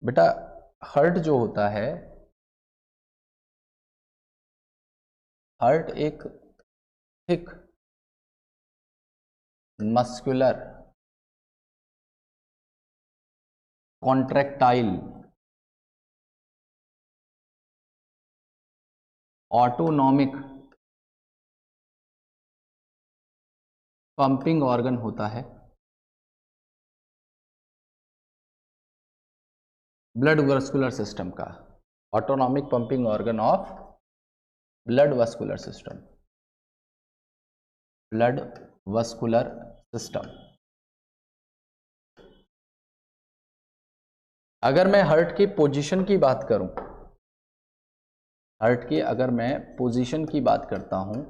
बेटा हार्ट जो होता है, हार्ट एक thick muscular contractile autonomic pumping organ होता है ब्लड वस्कुलर सिस्टम का, autonomic pumping organ of blood vascular system, blood vascular system. अगर मैं हार्ट की पोजीशन की बात करूं, हार्ट की अगर मैं पोजीशन की बात करता हूं,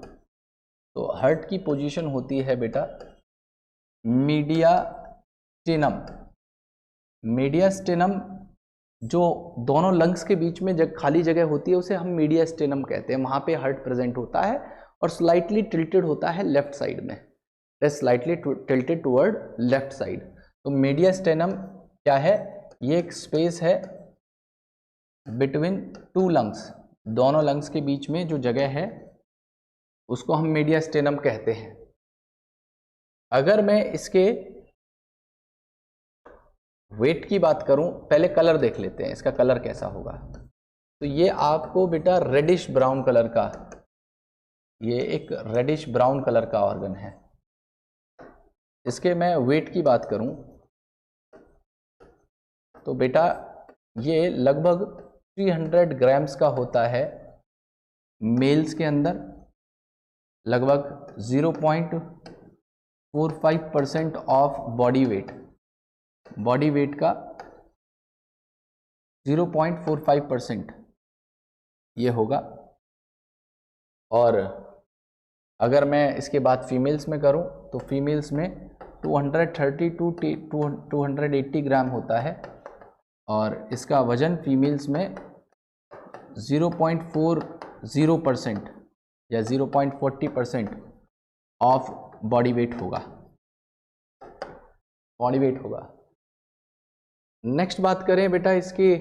तो हार्ट की पोजीशन होती है बेटा मीडियास्टिनम। मीडियास्टिनम जो दोनों लंग्स के बीच में खाली जगह होती है उसे हम मीडियास्टिनम कहते हैं, वहां पे हार्ट प्रेजेंट होता है और स्लाइटली टिल्टेड होता है लेफ्ट साइड में, slightly tilted toward left side. तो मीडियास्टिनम क्या है? ये एक स्पेस है बिटवीन टू लंग्स, दोनों लंग्स के बीच में जो जगह है उसको हम मीडियास्टिनम कहते हैं। अगर मैं इसके वेट की बात करूं, पहले कलर देख लेते हैं, इसका कलर कैसा होगा। तो ये आपको बेटा रेडिश ब्राउन कलर का, ये एक रेडिश ब्राउन कलर का ऑर्गन है। इसके मैं वेट की बात करूं तो बेटा ये लगभग 300 ग्राम्स का होता है मेल्स के अंदर, लगभग 0.45% of body weight, body weight का 0.45% ये होगा। और अगर मैं इसके बाद फीमेल्स में करूं तो फीमेल्स में 230 टू 280 ग्राम होता है और इसका वजन फीमेल्स में 0.40% या 0.40% ऑफ बॉडी वेट होगा, बॉडी वेट होगा। नेक्स्ट बात करें बेटा इसकी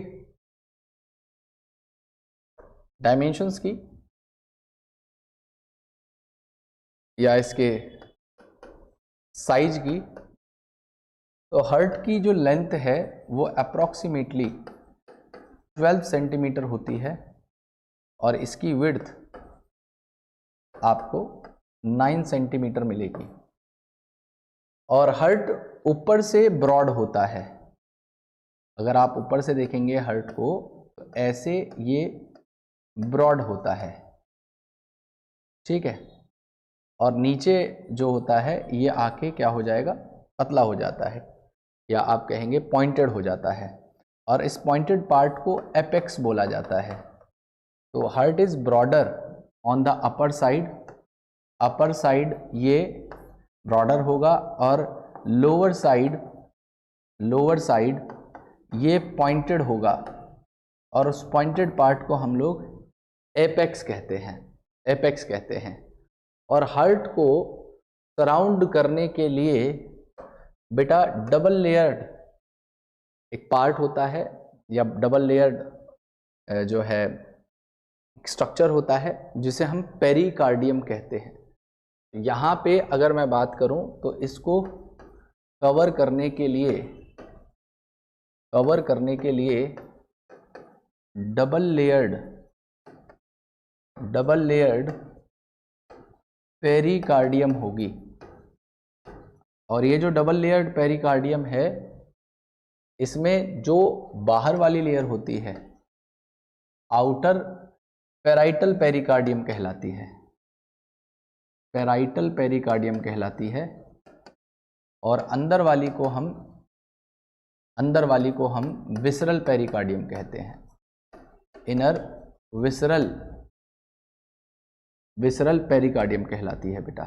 डायमेंशंस की या इसके साइज की, तो हार्ट की जो लेंथ है वो अप्रॉक्सीमेटली 12 सेंटीमीटर होती है और इसकी विड्थ आपको 9 सेंटीमीटर मिलेगी। और हार्ट ऊपर से ब्रॉड होता है, अगर आप ऊपर से देखेंगे हार्ट को तो ऐसे ये ब्रॉड होता है, ठीक है। और नीचे जो होता है ये आके क्या हो जाएगा, पतला हो जाता है या आप कहेंगे पॉइंटेड हो जाता है और इस पॉइंटेड पार्ट को एपेक्स बोला जाता है। तो heart is broader on the upper side, upper side ये ब्रॉडर होगा और लोअर साइड ये पॉइंटेड होगा और उस पॉइंटेड पार्ट को हम लोग एपेक्स कहते हैं, एपेक्स कहते हैं। और हार्ट को सराउंड करने के लिए बेटा डबल लेयर्ड एक पार्ट होता है या डबल लेयर्ड जो है स्ट्रक्चर होता है जिसे हम पेरिकार्डियम कहते हैं। यहाँ पे अगर मैं बात करूँ तो इसको कवर करने के लिए डबल लेयर्ड पेरिकार्डियम होगी। और ये जो डबल लेयर्ड पेरिकार्डियम है इसमें जो बाहर वाली लेयर होती है आउटर पेराइटल पेरिकार्डियम कहलाती है, पेराइटल पेरिकार्डियम कहलाती है। और अंदर वाली को हम विसरल पेरिकार्डियम कहते हैं, इनर विसरल पेरिकार्डियम कहलाती है बेटा,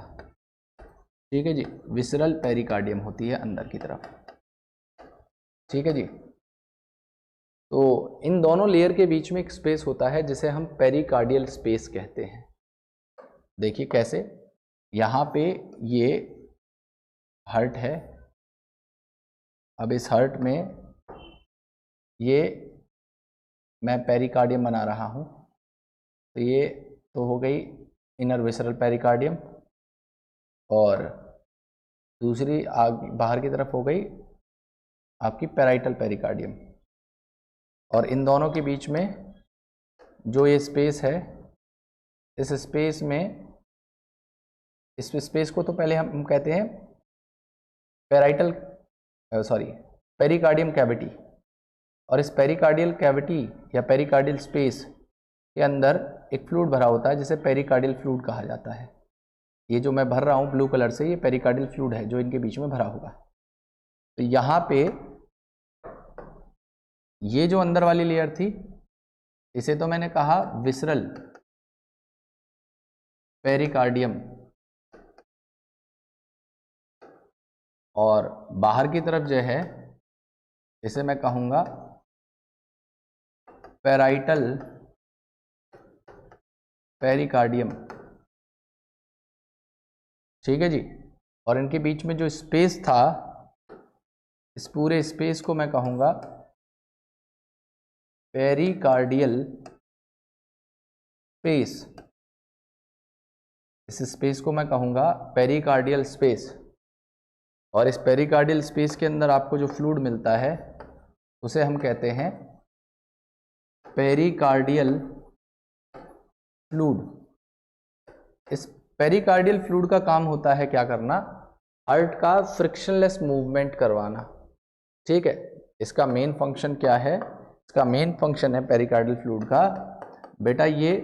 ठीक है जी। विसरल पेरिकार्डियम होती है अंदर की तरफ, ठीक है जी। तो इन दोनों लेयर के बीच में एक स्पेस होता है जिसे हम पेरिकार्डियल स्पेस कहते हैं। देखिए कैसे, यहाँ पे ये हार्ट है, अब इस हार्ट में ये मैं पेरिकार्डियम बना रहा हूँ, तो ये तो हो गई इनर विसरल पेरिकार्डियम, और दूसरी आगे बाहर की तरफ हो गई आपकी पेराइटल पेरिकार्डियम। और इन दोनों के बीच में जो ये स्पेस है, इस स्पेस में, इस स्पेस को तो पहले हम कहते हैं पेराइटल पेरिकार्डियम कैविटी। और इस पेरिकार्डियल कैविटी या पेरिकार्डियल स्पेस के अंदर एक फ्लूइड भरा होता है जिसे पेरिकार्डियल फ्लूइड कहा जाता है। ये जो मैं भर रहा हूँ ब्लू कलर से, ये पेरिकार्डियल फ्लूइड है जो इनके बीच में भरा होगा। तो यहाँ पे ये जो अंदर वाली लेयर थी, इसे तो मैंने कहा विसरल पेरिकार्डियम, और बाहर की तरफ जो है इसे मैं कहूँगा पेराइटल पेरिकार्डियम। ठीक है जी। और इनके बीच में जो स्पेस था, इस पूरे स्पेस को मैं कहूँगा पेरिकार्डियल स्पेस। इस स्पेस को मैं कहूँगा पेरिकार्डियल स्पेस। और इस पेरिकार्डियल स्पेस के अंदर आपको जो फ्लूइड मिलता है उसे हम कहते हैं पेरिकार्डियल फ्लूइड। इस पेरिकार्डियल फ्लूइड का काम होता है क्या करना, हार्ट का फ्रिक्शनलेस मूवमेंट करवाना। ठीक है, इसका मेन फंक्शन क्या है, इसका मेन फंक्शन है पेरिकार्डियल फ्लूइड का, बेटा ये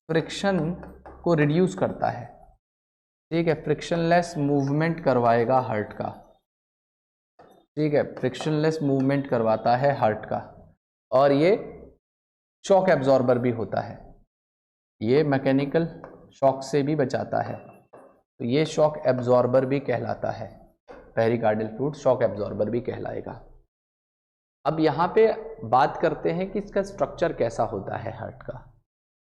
फ्रिक्शन को रिड्यूस करता है। ठीक है, फ्रिक्शनलेस मूवमेंट करवाएगा हार्ट का। ठीक है, फ्रिक्शनलेस मूवमेंट करवाता है हार्ट का। और ये शॉक एब्जॉर्बर भी होता है, ये मैकेनिकल शॉक से भी बचाता है, तो ये शॉक एब्जॉर्बर भी कहलाता है। पेरिकार्डियल फ्लूइड शॉक एब्जॉर्बर भी कहलाएगा। अब यहाँ पे बात करते हैं कि इसका स्ट्रक्चर कैसा होता है हार्ट का।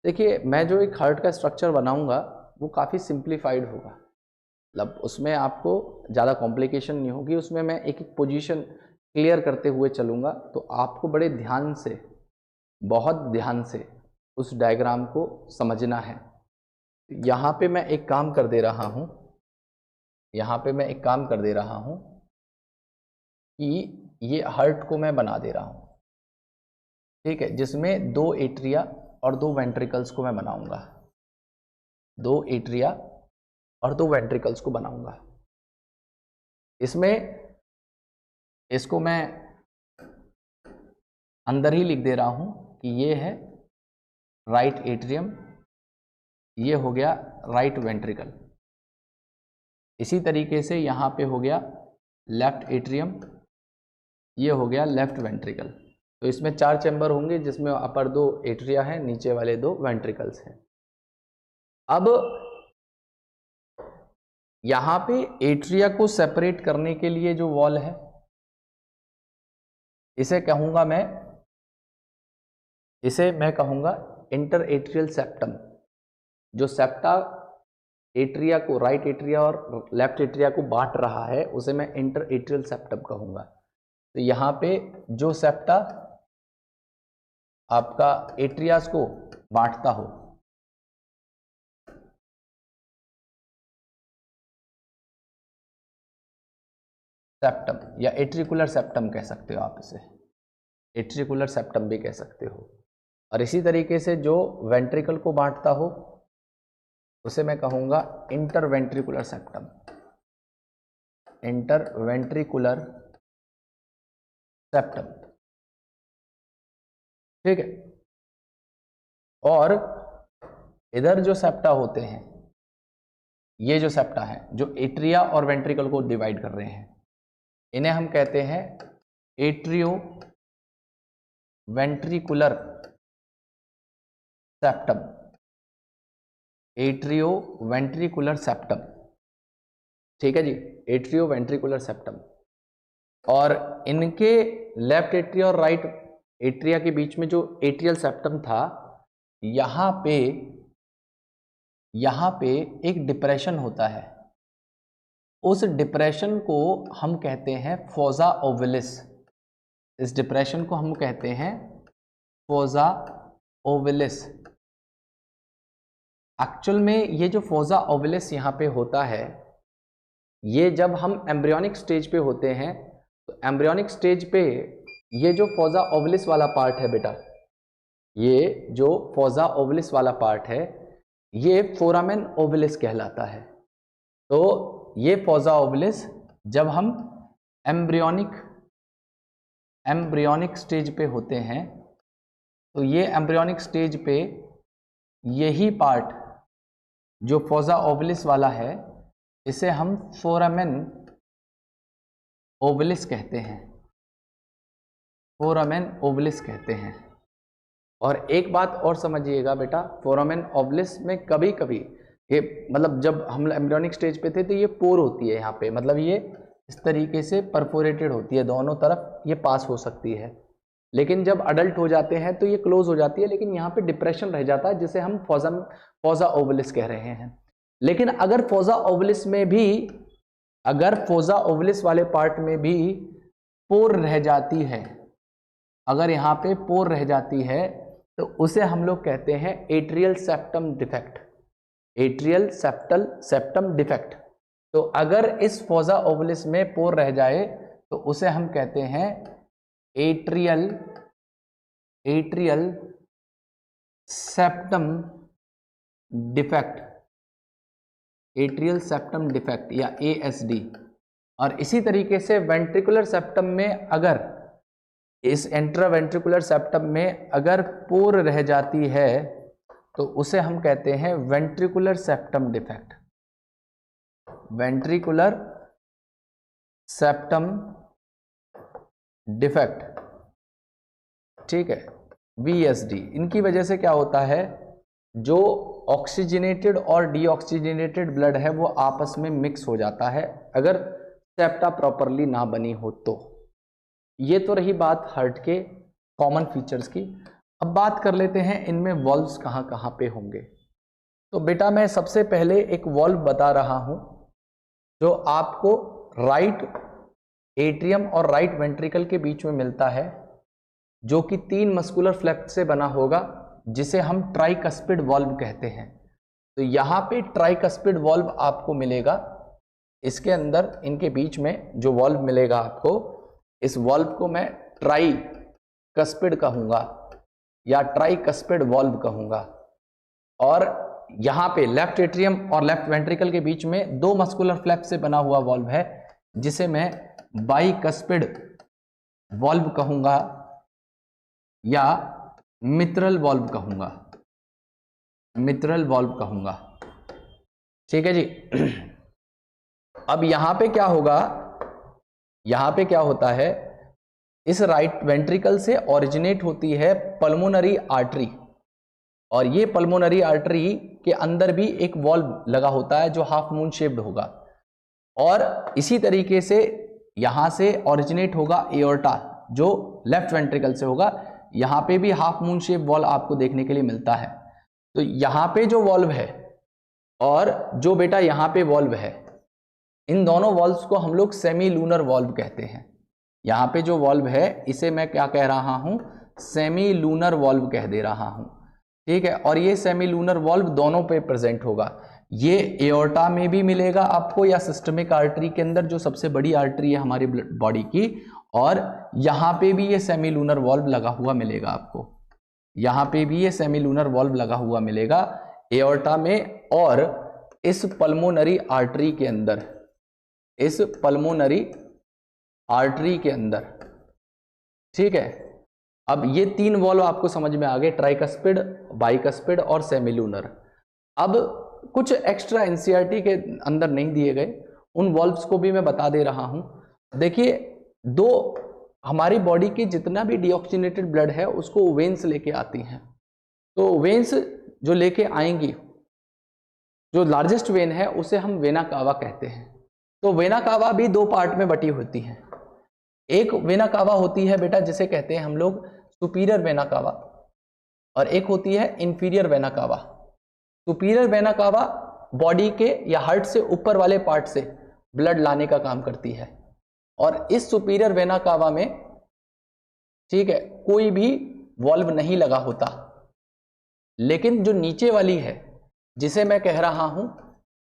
देखिए, मैं जो एक हार्ट का स्ट्रक्चर बनाऊंगा वो काफ़ी सिंप्लीफाइड होगा, मतलब उसमें आपको ज़्यादा कॉम्प्लिकेशन नहीं होगी। उसमें मैं एक एक पोजीशन क्लियर करते हुए चलूँगा, तो आपको बड़े ध्यान से, बहुत ध्यान से उस डायग्राम को समझना है। यहाँ पे मैं एक काम कर दे रहा हूँ, यहाँ पे मैं एक काम कर दे रहा हूँ कि ये हार्ट को मैं बना दे रहा हूँ। ठीक है, जिसमें 2 एट्रिया और 2 वेंट्रिकल्स को मैं बनाऊंगा, 2 एट्रिया और 2 वेंट्रिकल्स को बनाऊंगा। इसमें इसको मैं अंदर ही लिख दे रहा हूं कि ये है राइट एट्रियम, ये हो गया राइट वेंट्रिकल। इसी तरीके से यहाँ पे हो गया लेफ्ट एट्रियम, ये हो गया लेफ्ट वेंट्रिकल। तो इसमें 4 चैम्बर होंगे, जिसमें अपर 2 एट्रिया हैं, नीचे वाले 2 वेंट्रिकल्स हैं। अब यहाँ पे एट्रिया को सेपरेट करने के लिए जो वॉल है, इसे कहूँगा मैं, इसे मैं कहूँगा इंटर एट्रियल सेप्टम। जो सेप्टा एट्रिया को, राइट एट्रिया और लेफ्ट एट्रिया को बांट रहा है, उसे मैं इंटर एट्रियल सेप्टम कहूँगा। तो यहाँ पे जो सेप्टा आपका एट्रियास को बांटता हो, सेप्टम या एट्रिकुलर सेप्टम कह सकते हो आप इसे, एट्रिकुलर सेप्टम भी कह सकते हो। और इसी तरीके से जो वेंट्रिकल को बांटता हो उसे मैं कहूँगा इंटरवेंट्रिकुलर सेप्टम, इंटरवेंट्रिकुलर सेप्टम। ठीक है, और इधर जो सेप्टा होते हैं, ये जो सेप्टा है जो एट्रिया और वेंट्रिकल को डिवाइड कर रहे हैं, इन्हें हम कहते हैं atrio ventricular septum, atrio ventricular septum. ठीक है जी, एट्रियो वेंट्रिकुलर सेप्टम। और इनके लेफ्ट एट्रिया और राइट एट्रिया के बीच में जो एट्रियल सेप्टम था, यहाँ पे एक डिप्रेशन होता है। उस डिप्रेशन को हम कहते हैं फोसा ओवलिस। इस डिप्रेशन को हम कहते हैं फोसा ओवलिस। एक्चुअल में ये जो फोसा ओवलिस यहाँ पे होता है, ये जब हम एम्ब्रियोनिक स्टेज पे होते हैं, तो एम्ब्रियोनिक स्टेज पे ये जो फोसा ओवलिस वाला पार्ट है बेटा, ये जो फोसा ओवलिस वाला पार्ट है, ये फोरामेन ओवलिस कहलाता है। तो ये फोसा ओवलिस जब हम एम्ब्रियोनिक स्टेज पे होते हैं, तो ये एम्ब्रियोनिक स्टेज पे यही पार्ट जो फोसा ओवलिस वाला है, इसे हम फोरामेन ओवलिस कहते हैं, फोरामेन ओवलिस कहते हैं। और एक बात और समझिएगा बेटा, फोरामेन ओवलिस में कभी कभी ये मतलब जब हम एम्ब्रियोनिक स्टेज पे थे तो ये पोर होती है यहाँ पे, मतलब ये इस तरीके से परफोरेटेड होती है, दोनों तरफ ये पास हो सकती है। लेकिन जब अडल्ट हो जाते हैं तो ये क्लोज हो जाती है, लेकिन यहाँ पे डिप्रेशन रह जाता है, जिसे हम फोसा ओवलिस कह रहे हैं। लेकिन अगर फोसा ओवलिस में भी, अगर फोसा ओवलिस वाले पार्ट में भी पोर रह जाती है, अगर यहाँ पे पोर रह जाती है, तो उसे हम लोग कहते हैं atrial septum defect, atrial septum defect. तो अगर इस फोसा ओवलिस में पोर रह जाए तो उसे हम कहते हैं atrial septum defect, atrial septum defect या ASD। और इसी तरीके से वेंट्रिकुलर सेप्टम में, अगर इस इंट्रावेंट्रिकुलर सेप्टम में अगर पोर रह जाती है तो उसे हम कहते हैं ventricular septum defect, ventricular septum defect, ठीक है, VSD। इनकी वजह से क्या होता है, जो ऑक्सीजनेटेड और डीऑक्सीजनेटेड ब्लड है वो आपस में मिक्स हो जाता है, अगर सेप्टा प्रॉपरली ना बनी हो तो। ये तो रही बात हार्ट के कॉमन फीचर्स की। अब बात कर लेते हैं इनमें वॉल्व्स कहाँ कहाँ पे होंगे। तो बेटा मैं सबसे पहले एक वॉल्व बता रहा हूँ जो आपको राइट एट्रियम और राइट वेंट्रिकल के बीच में मिलता है, जो कि 3 मस्कुलर फ्लैप से बना होगा, जिसे हम ट्राइकस्पिड वॉल्व कहते हैं। तो यहाँ पे ट्राइकस्पिड वॉल्व आपको मिलेगा, इसके अंदर इनके बीच में जो वॉल्व मिलेगा आपको, इस वॉल्व को मैं ट्राइकस्पिड कहूँगा या ट्राइकस्पिड वॉल्व कहूँगा। और यहाँ पे लेफ्ट एट्रियम और लेफ्ट वेंट्रिकल के बीच में 2 मस्कुलर फ्लैप से बना हुआ वॉल्व है, जिसे मैं बाइकस्पिड वॉल्व कहूँगा या मित्रल वॉल्व कहूँगा, मित्रल वॉल्व कहूँगा, ठीक है जी। अब यहाँ पे क्या होगा, यहाँ पे क्या होता है, इस राइट वेंट्रिकल से ओरिजिनेट होती है पल्मोनरी आर्टरी, और ये पल्मोनरी आर्टरी के अंदर भी एक वॉल्व लगा होता है जो हाफ मून शेप्ड होगा। और इसी तरीके से यहाँ से ओरिजिनेट होगा एओर्टा, जो लेफ्ट वेंट्रिकल से होगा, यहाँ पे भी हाफ मून शेप वॉल्व आपको देखने के लिए मिलता है। तो यहाँ पे जो वॉल्व है और जो बेटा यहाँ पे वॉल्व है, इन दोनों वॉल्व्स को हम लोग सेमी लूनर वॉल्व कहते हैं। यहाँ पे जो वॉल्व है इसे मैं क्या कह रहा हूँ, सेमी लूनर वॉल्व कह दे रहा हूँ, ठीक है। और ये सेमी लूनर वॉल्व दोनों पे प्रेजेंट होगा, ये एओर्टा में भी मिलेगा आपको या सिस्टमिक आर्टरी के अंदर, जो सबसे बड़ी आर्टरी है हमारी बॉडी की, और यहाँ पे भी ये सेमी लूनर वॉल्व लगा हुआ मिलेगा आपको, यहाँ पे भी ये सेमी लूनर वॉल्व लगा हुआ मिलेगा एओर्टा में और इस पल्मोनरी आर्टरी के अंदर, इस पल्मोनरी आर्टरी के अंदर, ठीक है। अब ये 3 वॉल्व आपको समझ में आ गए, ट्राइकस्पिड, बाइकस्पिड और सेमीलूनर। अब कुछ एक्स्ट्रा एनसीईआरटी के अंदर नहीं दिए गए, उन वॉल्व्स को भी मैं बता दे रहा हूं। देखिए, हमारी बॉडी की जितना भी डीऑक्सीजनेटेड ब्लड है उसको वेन्स लेके आती हैं। तो वेन्स जो लेके आएंगी, जो लार्जेस्ट वेन है उसे हम वेना कावा कहते हैं। तो वेना कावा भी 2 पार्ट में बटी होती है। एक वेना कावा होती है बेटा जिसे कहते हैं हम लोग सुपीरियर वेना कावा, और एक होती है inferior vena cava. Superior vena cava body के या हार्ट से ऊपर वाले पार्ट से ब्लड लाने का काम करती है, और इस सुपीरियर वेना कावा में ठीक है, कोई भी वॉल्व नहीं लगा होता। लेकिन जो नीचे वाली है जिसे मैं कह रहा हूं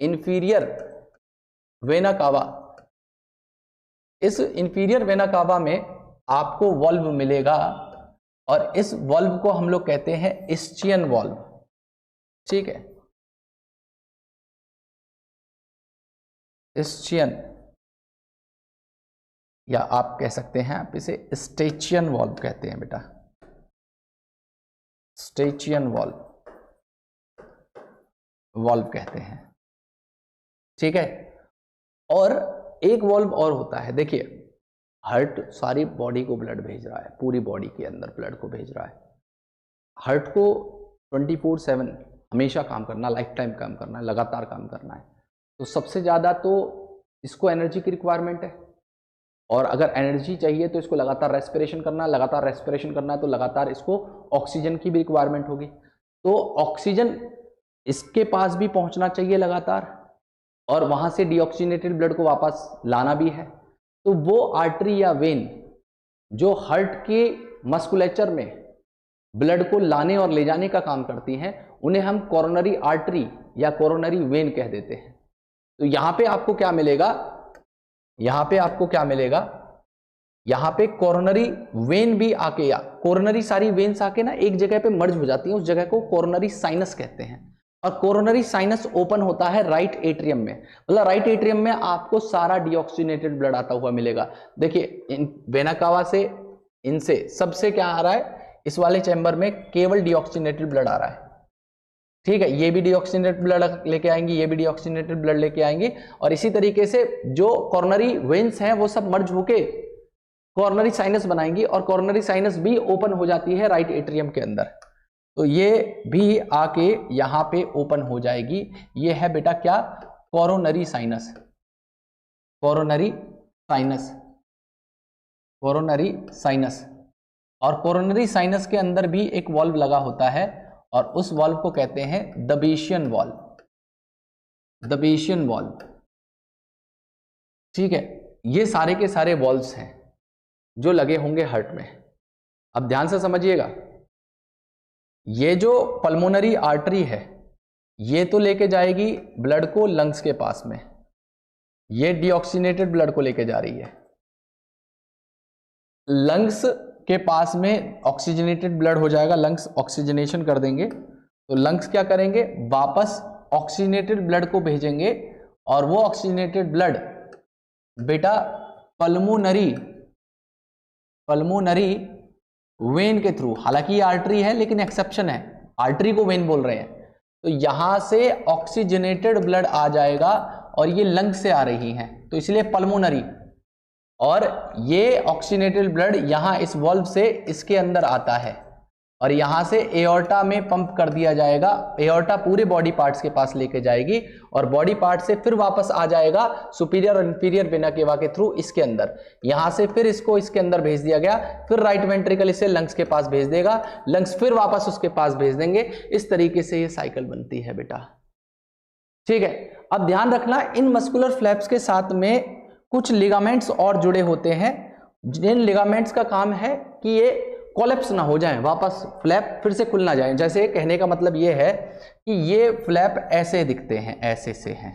इंफीरियर वेना कावा, इस इंफीरियर वेना कावा में आपको वॉल्व मिलेगा और इस वॉल्व को हम लोग कहते हैं इस्चियन वॉल्व। ठीक है, इस्चियन, या आप कह सकते हैं आप इसे स्टेचियन वॉल्व कहते हैं बेटा, स्टेचियन वॉल्व कहते हैं। ठीक है, और एक वॉल्व और होता है, देखिए हार्ट सारी बॉडी को ब्लड भेज रहा है, पूरी बॉडी के अंदर ब्लड को भेज रहा है। हार्ट को 24/7 हमेशा काम करना, लाइफ टाइम काम करना है, लगातार काम करना है। तो सबसे ज़्यादा तो इसको एनर्जी की रिक्वायरमेंट है, और अगर एनर्जी चाहिए तो इसको लगातार रेस्पिरेशन करना है, लगातार रेस्पिरेशन करना है तो लगातार इसको ऑक्सीजन की भी रिक्वायरमेंट होगी। तो ऑक्सीजन इसके पास भी पहुंचना चाहिए लगातार, और वहां से डीऑक्सीजनेटेड ब्लड को वापस लाना भी है। तो वो आर्टरी या वेन जो हार्ट के मस्कुलेचर में ब्लड को लाने और ले जाने का काम करती हैं, उन्हें हम कोरोनरी आर्टरी या कोरोनरी वेन कह देते हैं। तो यहां पे आपको क्या मिलेगा, यहां पे आपको क्या मिलेगा, यहां पे कोरोनरी वेन भी आके, या कोरोनरी सारी वेन्स आके ना एक जगह पे मर्ज हो जाती हैं, उस जगह को कोरोनरी साइनस कहते हैं। और कोरोनरी साइनस ओपन होता है राइट एट्रियम में, मतलब राइट एट्रियम में आपको सारा डीऑक्सीजनेटेड ब्लड आता हुआ मिलेगा। देखिए इन वेना कावा से, इनसे सबसे क्या आ रहा है, इस वाले चैम्बर में केवल डीऑक्सीजनेटेड ब्लड आ रहा है। ठीक है, ये भी डीऑक्सीजनेटेड ब्लड लेके आएंगे, ये भी डीऑक्सीजनेटेड ब्लड लेके आएंगे, और इसी तरीके से जो कोरोनरी वेन्स हैं वो सब मर्ज होके कोरोनरी साइनस बनाएंगी, और कोरोनरी साइनस भी ओपन हो जाती है राइट एट्रियम के अंदर। तो ये भी आके यहां पे ओपन हो जाएगी। ये है बेटा क्या, coronary sinus, coronary sinus, coronary sinus. और कोरोनरी साइनस के अंदर भी एक वॉल्व लगा होता है, और उस वॉल्व को कहते हैं दबेशियन वॉल्व, दबेशियन वॉल्व। ठीक है, ये सारे के सारे वॉल्व्स हैं जो लगे होंगे हार्ट में। अब ध्यान से समझिएगा, ये जो पल्मोनरी आर्टरी है ये तो लेके जाएगी ब्लड को लंग्स के पास में, ये डीऑक्सीजनेटेड ब्लड को लेके जा रही है। लंग्स के पास में ऑक्सीजनेटेड ब्लड हो जाएगा, लंग्स ऑक्सीजनेशन कर देंगे, तो लंग्स क्या करेंगे, वापस ऑक्सीजनेटेड ब्लड को भेजेंगे, और वो ऑक्सीजनेटेड ब्लड बेटा पल्मोनरी वेन के थ्रू, हालांकि ये आर्टरी है लेकिन एक्सेप्शन है, आर्टरी को वेन बोल रहे हैं, तो यहां से ऑक्सीजनेटेड ब्लड आ जाएगा, और ये लंग से आ रही हैं तो इसलिए पल्मोनरी, और ये ऑक्सीजनेटेड ब्लड यहां इस वॉल्व से इसके अंदर आता है, और यहां से एओर्टा में पंप कर दिया जाएगा। एओर्टा पूरे बॉडी पार्ट्स के पास लेके जाएगी, और बॉडी पार्ट से फिर वापस आ जाएगा सुपीरियर और इंफीरियर वेना केवा के थ्रू इसके अंदर, यहां से फिर इसको इसके अंदर भेज दिया गया, फिर राइट वेंट्रिकल इसे लंग्स के पास भेज देगा, लंग्स फिर वापस उसके पास भेज देंगे। इस तरीके से ये साइकिल बनती है बेटा। ठीक है, अब ध्यान रखना, इन मस्कुलर फ्लैप्स के साथ में कुछ लिगामेंट्स और जुड़े होते हैं, जिन लिगामेंट्स का काम है कि ये कोलैप्स ना हो जाए, वापस फ्लैप फिर से खुल ना जाए। जैसे कहने का मतलब ये है कि ये फ्लैप ऐसे दिखते हैं, ऐसे से हैं,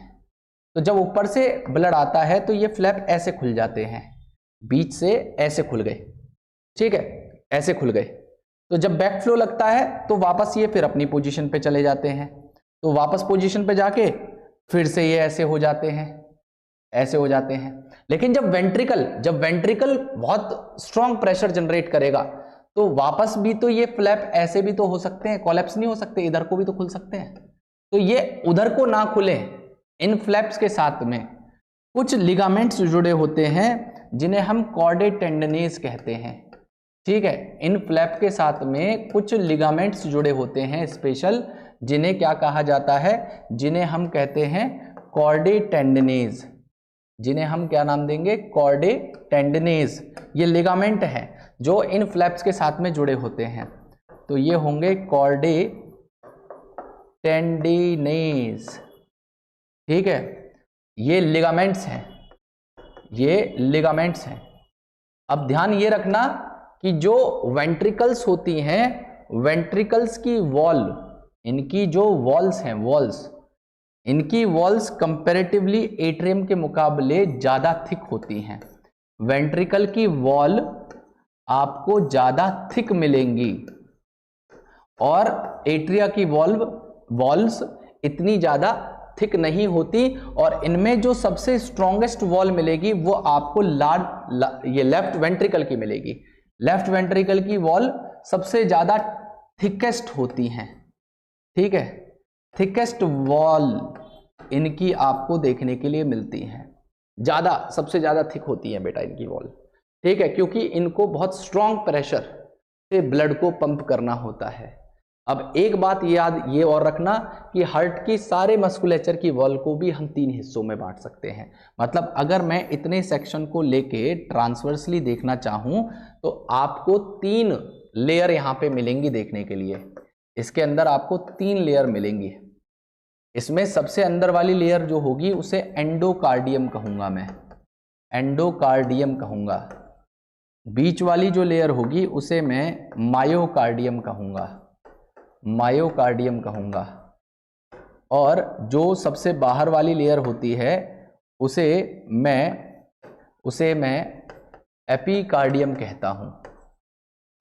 तो जब ऊपर से ब्लड आता है तो ये फ्लैप ऐसे खुल जाते हैं, बीच से ऐसे खुल गए, ठीक है, ऐसे खुल गए। तो जब बैक फ्लो लगता है तो वापस ये फिर अपनी पोजीशन पे चले जाते हैं, तो वापस पोजीशन पे जाके फिर से ये ऐसे हो जाते हैं, ऐसे हो जाते हैं। लेकिन जब वेंट्रिकल बहुत स्ट्रॉन्ग प्रेशर जनरेट करेगा तो वापस भी तो ये फ्लैप ऐसे भी तो हो सकते हैं, कोलैप्स नहीं हो सकते, इधर को भी तो खुल सकते हैं। तो ये उधर को ना खुले, इन फ्लैप्स के साथ में कुछ लिगामेंट्स जुड़े होते हैं जिन्हें हम कॉर्डे टेंडनेस कहते हैं। ठीक है, इन फ्लैप के साथ में कुछ लिगामेंट्स जुड़े होते हैं स्पेशल, जिन्हें क्या कहा जाता है, जिन्हें हम कहते हैं कॉर्डे टेंडनेस, जिन्हें हम क्या नाम देंगे, कॉर्डे टेंडनेस। ये लिगामेंट हैं जो इन फ्लैप्स के साथ में जुड़े होते हैं, तो ये होंगे कॉर्डे टेंडिनेस। ठीक है, ये लिगामेंट्स हैं, ये लिगामेंट्स हैं। अब ध्यान ये रखना कि जो वेंट्रिकल्स होती हैं, वेंट्रिकल्स की वॉल, इनकी जो वॉल्स हैं, वॉल्स, इनकी वॉल्स कंपैरेटिवली एट्रियम के मुकाबले ज्यादा थिक होती हैं। वेंट्रिकल की वॉल आपको ज्यादा थिक मिलेंगी और एट्रिया की वॉल्स इतनी ज्यादा थिक नहीं होती, और इनमें जो सबसे स्ट्रॉन्गेस्ट वॉल मिलेगी वो आपको ये लेफ्ट वेंट्रिकल की मिलेगी। लेफ्ट वेंट्रिकल की वॉल सबसे ज्यादा थिकेस्ट होती हैं, ठीक है, थिकेस्ट वॉल इनकी आपको देखने के लिए मिलती हैं, ज्यादा, सबसे ज्यादा थिक होती है बेटा इनकी वॉल, ठीक है, क्योंकि इनको बहुत स्ट्रॉन्ग प्रेशर से ब्लड को पंप करना होता है। अब एक बात ये और रखना कि हार्ट की सारे मस्कुलेचर की वॉल को भी हम 3 हिस्सों में बांट सकते हैं। मतलब अगर मैं इतने सेक्शन को लेके ट्रांसवर्सली देखना चाहूं तो आपको 3 लेयर यहां पे मिलेंगी देखने के लिए। इसके अंदर आपको 3 लेयर मिलेंगी। इसमें सबसे अंदर वाली लेयर जो होगी उसे एंडोकार्डियम कहूंगा मैं, एंडोकार्डियम कहूंगा। बीच वाली जो लेयर होगी उसे मैं मायोकार्डियम कहूंगा, मायोकार्डियम कहूंगा। और जो सबसे बाहर वाली लेयर होती है उसे मैं एपिकार्डियम कहता हूं,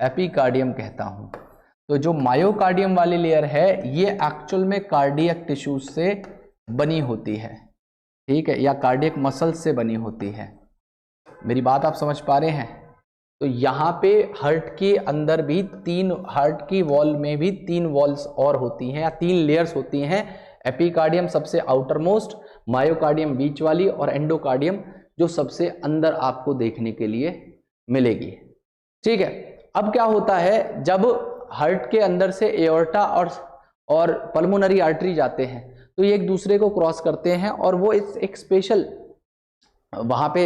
एपिकार्डियम कहता हूं। तो जो मायोकार्डियम वाली लेयर है ये एक्चुअल में कार्डियक टिश्यूज से बनी होती है, ठीक है, या कार्डियक मसल्स से बनी होती है। मेरी बात आप समझ पा रहे हैं? तो यहाँ पे हार्ट के अंदर भी हार्ट की वॉल में भी 3 वॉल्स और होती हैं या 3 लेयर्स होती हैं। एपिकार्डियम सबसे आउटर मोस्ट, मायोकार्डियम बीच वाली, और एंडोकार्डियम जो सबसे अंदर आपको देखने के लिए मिलेगी, ठीक है। अब क्या होता है, जब हार्ट के अंदर से एओर्टा और पल्मोनरी आर्टरी जाते हैं तो ये एक दूसरे को क्रॉस करते हैं और वो एक स्पेशल वहां पे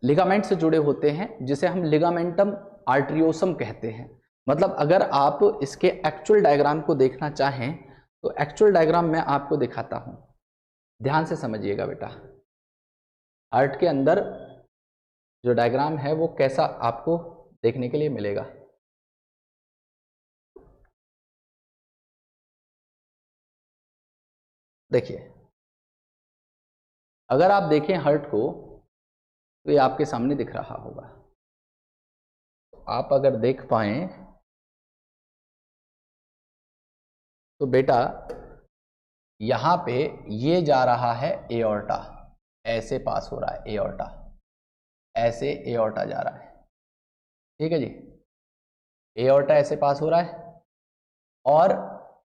लिगामेंट से जुड़े होते हैं जिसे हम लिगामेंटम आर्टरियोसम कहते हैं। मतलब अगर आप इसके एक्चुअल डायग्राम को देखना चाहें तो एक्चुअल डायग्राम मैं आपको दिखाता हूं, ध्यान से समझिएगा बेटा। हार्ट के अंदर जो डायग्राम है वो कैसा आपको देखने के लिए मिलेगा। देखिए, अगर आप देखें हार्ट को तो ये आपके सामने दिख रहा होगा। आप अगर देख पाएं तो बेटा यहां पे ये जा रहा है एओर्टा, ऐसे पास हो रहा है एओर्टा, ऐसे एओर्टा जा रहा है, ठीक है जी, एओर्टा ऐसे पास हो रहा है। और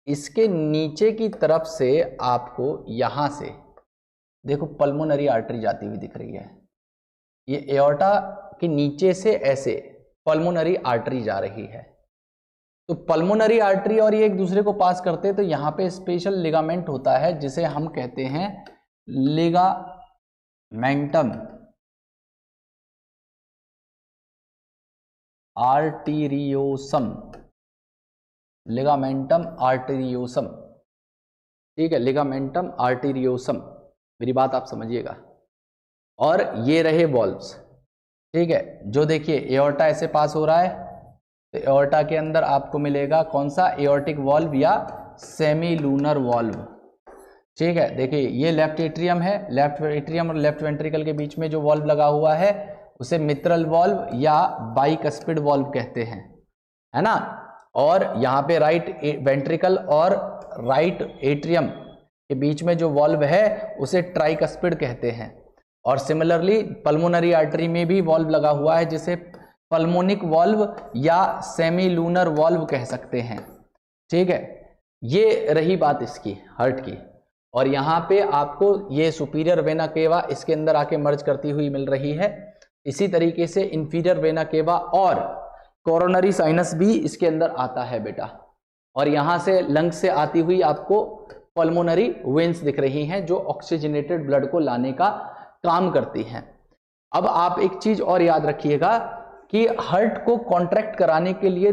इसके नीचे की तरफ से आपको यहां से देखो पल्मोनरी आर्टरी जाती हुई दिख रही है। ये एओर्टा के नीचे से ऐसे पल्मोनरी आर्टरी जा रही है। तो पल्मोनरी आर्टरी और ये एक दूसरे को पास करते हैं तो यहाँ पे स्पेशल लिगामेंट होता है जिसे हम कहते हैं लिगामेंटम आर्टेरियोसम, लिगामेंटम आर्टेरियोसम, ठीक है, लिगामेंटम आर्टेरियोसम। मेरी बात आप समझिएगा। और ये रहे वॉल्व्स, ठीक है, जो देखिए एओर्टा ऐसे पास हो रहा है तो एओर्टा के अंदर आपको मिलेगा कौन सा, एओर्टिक वॉल्व या सेमी लूनर वॉल्व, ठीक है। देखिए ये लेफ्ट एट्रियम है, लेफ्ट एट्रियम और लेफ्ट वेंट्रिकल के बीच में जो वॉल्व लगा हुआ है उसे मित्रल वॉल्व या बाइकस्पिड वॉल्व कहते हैं, है ना। और यहाँ पे राइट वेंट्रिकल और राइट एट्रियम के बीच में जो वॉल्व है उसे ट्राइकस्पिड कहते हैं। और सिमिलरली पल्मोनरी आर्टरी में भी वॉल्व लगा हुआ है जिसे पल्मोनिक वॉल्व या सेमी लूनर वॉल्व कह सकते हैं, ठीक है। ये रही बात इसकी हार्ट की। और यहाँ पे आपको ये सुपीरियर वेना केवा इसके अंदर आके मर्ज करती हुई मिल रही है। इसी तरीके से इंफीरियर वेना केवा और कोरोनरी साइनस भी इसके अंदर आता है बेटा। और यहाँ से लंग्स से आती हुई आपको पल्मोनरी वेन्स दिख रही हैं जो ऑक्सीजनेटेड ब्लड को लाने का काम करती हैं। अब आप एक चीज और याद रखिएगा कि हार्ट को कॉन्ट्रैक्ट कराने के लिए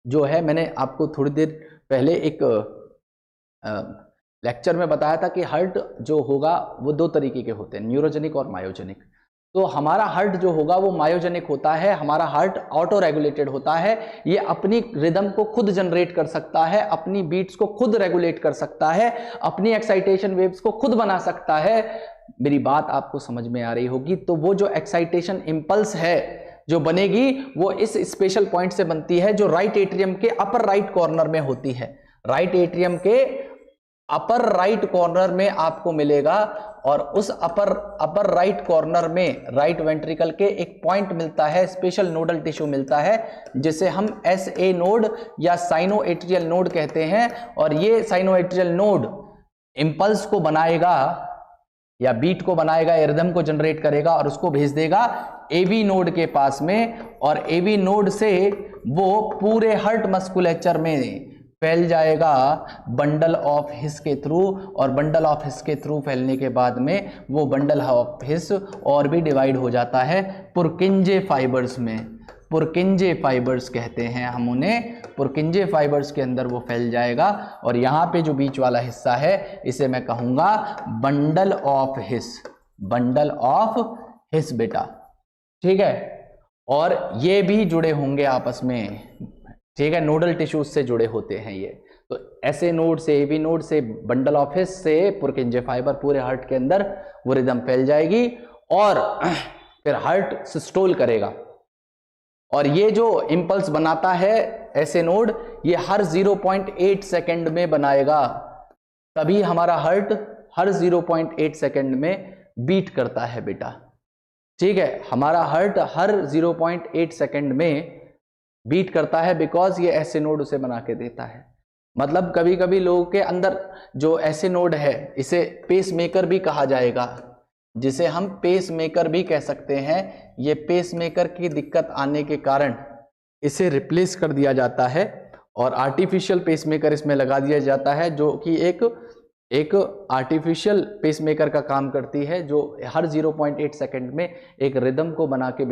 जो है, मैंने आपको थोड़ी देर पहले एक लेक्चर में बताया था कि हार्ट जो होगा वो 2 तरीके के होते हैं, न्यूरोजेनिक और मायोजेनिक। तो हमारा हार्ट जो होगा वो मायोजेनिक होता है, हमारा हार्ट ऑटो रेगुलेटेड होता है, ये अपनी रिदम को खुद जनरेट कर सकता है, अपनी बीट्स को खुद रेगुलेट कर सकता है, अपनी एक्साइटेशन वेव्स को खुद बना सकता है। मेरी बात आपको समझ में आ रही होगी। तो वो जो एक्साइटेशन इंपल्स है जो बनेगी वो इस स्पेशल पॉइंट से बनती है जो राइट एट्रियम के अपर राइट कॉर्नर में होती है। राइट एट्रियम के अपर राइट कॉर्नर में आपको मिलेगा, और उस अपर राइट कॉर्नर में राइट वेंट्रिकल के एक पॉइंट मिलता है, स्पेशल नोडल टिश्यू मिलता है जिसे हम SA नोड या साइनोएट्रियल नोड कहते हैं। और ये साइनोएट्रियल नोड इंपल्स को बनाएगा या बीट को बनाएगा, रिदम को जनरेट करेगा और उसको भेज देगा AV नोड के पास में, और AV नोड से वो पूरे हार्ट मस्कुलेचर में फैल जाएगा बंडल ऑफ हिस के थ्रू, और बंडल ऑफ हिस के थ्रू फैलने के बाद में वो बंडल ऑफ हिस और भी डिवाइड हो जाता है पुरकिंजे फाइबर्स में। पुरकिंजे फाइबर्स कहते हैं हम उन्हें, पुरकिंजे फाइबर्स के अंदर वो फैल जाएगा, और यहाँ पे जो बीच वाला हिस्सा है इसे मैं कहूँगा bundle of his, bundle of his बेटा, ठीक है। और ये भी जुड़े होंगे आपस में, ठीक है, नोडल टिश्यूज से जुड़े होते हैं ये। तो ऐसे नोड से, AV नोड से, बंडल ऑफ हिस से पुरकिंजे फाइबर पूरे हार्ट के अंदर वो रिदम फैल जाएगी और फिर हार्ट सिस्टोल करेगा। और ये जो इंपल्स बनाता है ऐसे नोड, ये हर 0.8 सेकंड में बनाएगा, तभी हमारा हार्ट हर 0.8 सेकंड में बीट करता है बेटा, ठीक है। हमारा हार्ट हर 0.8 सेकंड में बीट करता है बिकॉज ये ऐसे नोड उसे बना के देता है। मतलब कभी कभी लोगों के अंदर जो ऐसे नोड है इसे पेस मेकर भी कहा जाएगा, जिसे हम पेस मेकर भी कह सकते हैं। ये पेस मेकर की दिक्कत आने के कारण इसे रिप्लेस कर दिया जाता है और आर्टिफिशियल पेस मेकर इसमें लगा दिया जाता है, जो कि एक आर्टिफिशियल पेस मेकर का काम करती है, जो हर 0.8 सेकंड में एक रिदम को बना के